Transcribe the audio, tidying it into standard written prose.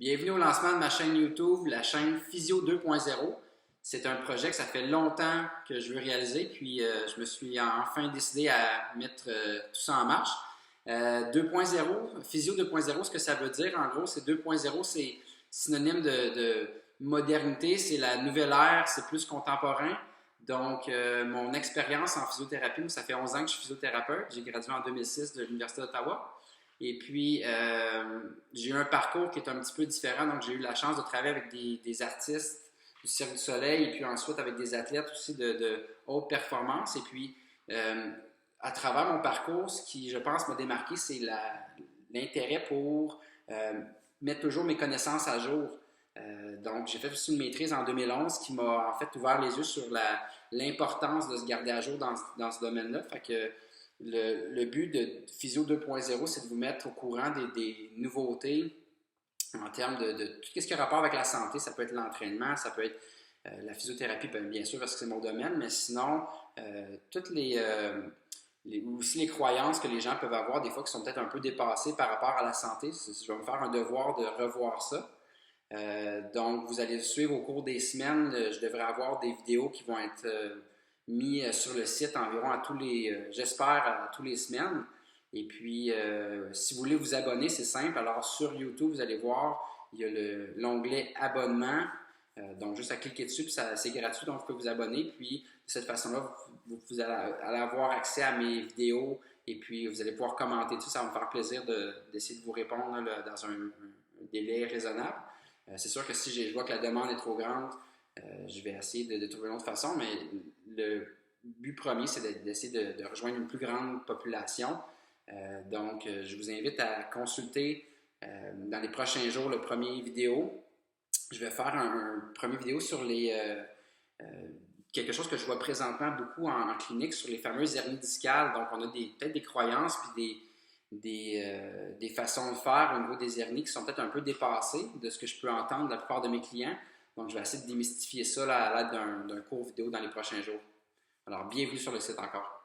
Bienvenue au lancement de ma chaîne YouTube, la chaîne Physio 2.0. C'est un projet que ça fait longtemps que je veux réaliser, puis je me suis enfin décidé à mettre tout ça en marche. 2.0, Physio 2.0, ce que ça veut dire, en gros, c'est 2.0, c'est synonyme de modernité, c'est la nouvelle ère, c'est plus contemporain. Donc, mon expérience en physiothérapie, moi, ça fait 11 ans que je suis physiothérapeute. J'ai gradué en 2006 de l'Université d'Ottawa. Et puis, j'ai eu un parcours qui est un petit peu différent. Donc, j'ai eu la chance de travailler avec des artistes du Cirque du Soleil et puis ensuite avec des athlètes aussi de haute performance. Et puis, à travers mon parcours, ce qui, je pense, m'a démarqué, c'est l'intérêt pour mettre toujours mes connaissances à jour. Donc, j'ai fait aussi une maîtrise en 2011 qui m'a en fait ouvert les yeux sur l'importance de se garder à jour dans ce domaine-là. Fait que le but de Physio 2.0, c'est de vous mettre au courant des nouveautés en termes de tout ce qui a rapport avec la santé. Ça peut être l'entraînement, ça peut être la physiothérapie, bien sûr, parce que c'est mon domaine, mais sinon, toutes aussi les croyances que les gens peuvent avoir, des fois, qui sont peut-être un peu dépassées par rapport à la santé. Je vais me faire un devoir de revoir ça. Donc, vous allez suivre au cours des semaines. Je devrais avoir des vidéos qui vont être mis sur le site environ j'espère, à tous les semaines. Et puis, si vous voulez vous abonner, c'est simple. Alors, sur YouTube, vous allez voir, il y a l'onglet abonnement. Donc, juste à cliquer dessus, puis c'est gratuit, donc vous pouvez vous abonner. Puis, de cette façon-là, vous allez avoir accès à mes vidéos et puis vous allez pouvoir commenter dessus. Ça va me faire plaisir d'essayer de vous répondre là, dans un délai raisonnable. C'est sûr que si je vois que la demande est trop grande, je vais essayer de trouver une autre façon, mais le but premier, c'est d'essayer de rejoindre une plus grande population. Donc, je vous invite à consulter dans les prochains jours le premier vidéo. Je vais faire un premier vidéo sur quelque chose que je vois présentement beaucoup en clinique, sur les fameuses hernies discales. Donc, on a peut-être des croyances puis des façons de faire au niveau des hernies qui sont peut-être un peu dépassées de ce que je peux entendre de la plupart de mes clients. Donc, je vais essayer de démystifier ça là, à l'aide d'un court vidéo dans les prochains jours. Alors, bienvenue sur le site encore.